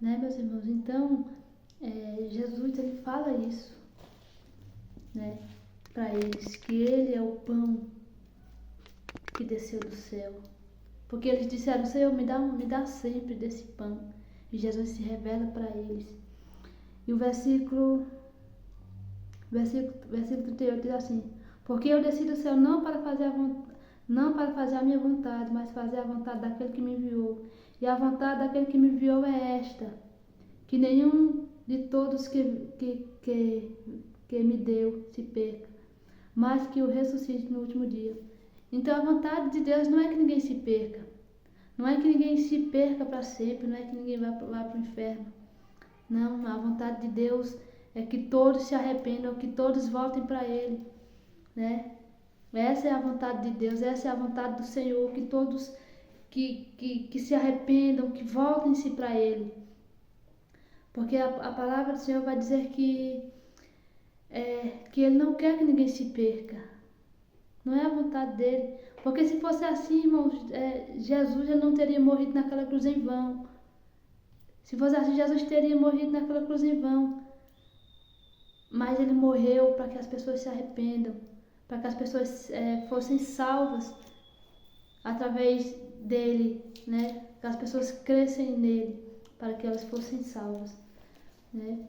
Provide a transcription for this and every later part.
né, meus irmãos? Então, Jesus, ele fala isso, né, para eles, que ele é o pão que desceu do céu. Porque eles disseram, Senhor, me dá sempre desse pão. E Jesus se revela para eles. E o versículo 38 diz assim: porque eu desci do céu não para fazer a minha vontade, mas fazer a vontade daquele que me enviou. E a vontade daquele que me enviou é esta: que nenhum de todos que me deu se perca, mas que o ressuscite no último dia. Então a vontade de Deus não é que ninguém se perca. Não é que ninguém se perca para sempre, não é que ninguém vá para o inferno. Não, a vontade de Deus é que todos se arrependam, que todos voltem para Ele, né? Essa é a vontade de Deus, essa é a vontade do Senhor, que todos que se arrependam, que voltem-se para Ele. Porque a palavra do Senhor vai dizer que Ele não quer que ninguém se perca. Não é a vontade dEle. Porque se fosse assim, irmãos, Jesus já não teria morrido naquela cruz em vão. Se fosse assim, Jesus teria morrido naquela cruz em vão. Mas Ele morreu para que as pessoas se arrependam, para que as pessoas fossem salvas através dEle, né? Que as pessoas crescem nele, para que elas fossem salvas, né?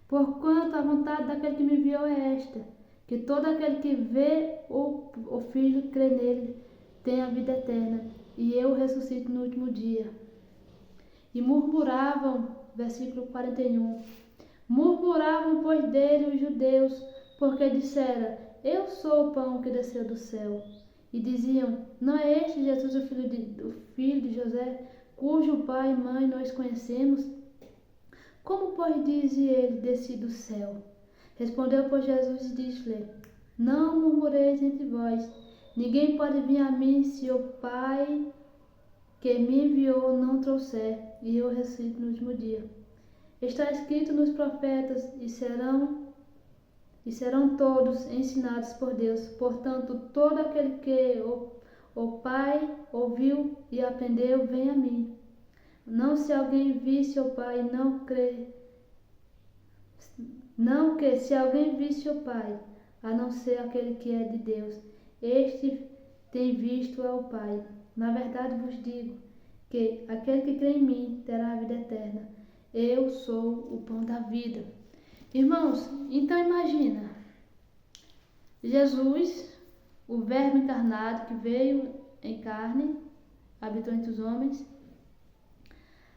Porquanto a vontade daquele que me enviou é esta: que todo aquele que vê o Filho e crê nele tenha a vida eterna, e eu o ressuscito no último dia. E murmuravam, versículo 41, murmuravam, pois, dele os judeus, porque dissera: eu sou o pão que desceu do céu. E diziam: não é este Jesus o filho de José, cujo pai e mãe nós conhecemos? Como, pois, diz ele, desci do céu? Respondeu, pois, Jesus e disse-lhe: não murmureis entre vós. Ninguém pode vir a mim se o Pai que me enviou não trouxer, e eu ressuscito no último dia. Está escrito nos profetas, e serão todos ensinados por Deus. Portanto, todo aquele que o Pai ouviu e aprendeu, vem a mim. Não se alguém visse o Pai, não que se alguém visse o Pai, a não ser aquele que é de Deus, este tem visto ao Pai. Na verdade vos digo que aquele que crê em mim terá a vida eterna. Eu sou o pão da vida. Irmãos, então imagina, Jesus, o Verbo encarnado que veio em carne, habitou entre os homens,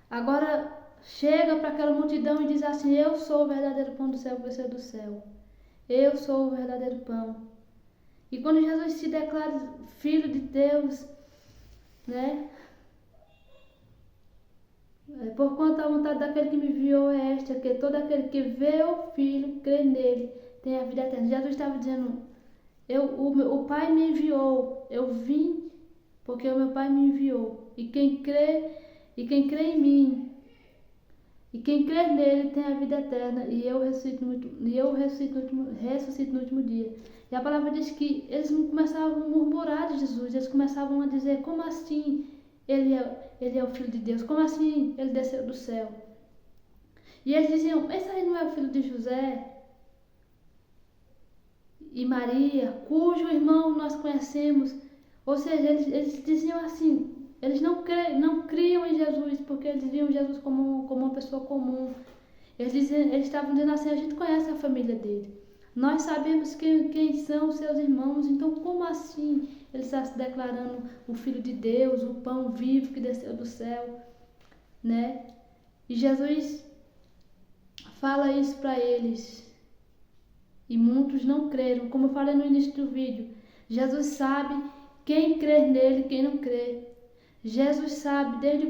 agora chega para aquela multidão e diz assim: eu sou o verdadeiro pão do céu que desceu do céu. Eu sou o verdadeiro pão. E quando Jesus se declara Filho de Deus, né? Porquanto a vontade daquele que me enviou é esta: que todo aquele que vê o Filho, crê nele, tem a vida eterna. Jesus estava dizendo: o Pai me enviou, eu vim porque o meu Pai me enviou. E quem crê em mim, e quem crê nele tem a vida eterna, e eu ressuscito no último dia. E a palavra diz que eles começavam a murmurar de Jesus, eles começavam a dizer: como assim ele é o Filho de Deus? Como assim ele desceu do céu? E eles diziam: esse aí não é o filho de José e Maria, cujo irmão nós conhecemos? Ou seja, eles diziam assim, eles não criam em Jesus, porque eles viam Jesus como uma pessoa comum. Eles estavam dizendo assim: a gente conhece a família dele, nós sabemos quem são os seus irmãos, então como assim ele está se declarando o Filho de Deus, o pão vivo que desceu do céu, né? E Jesus fala isso para eles, e muitos não creram. Como eu falei no início do vídeo, Jesus sabe quem crê nele e quem não crê. Jesus sabe desde o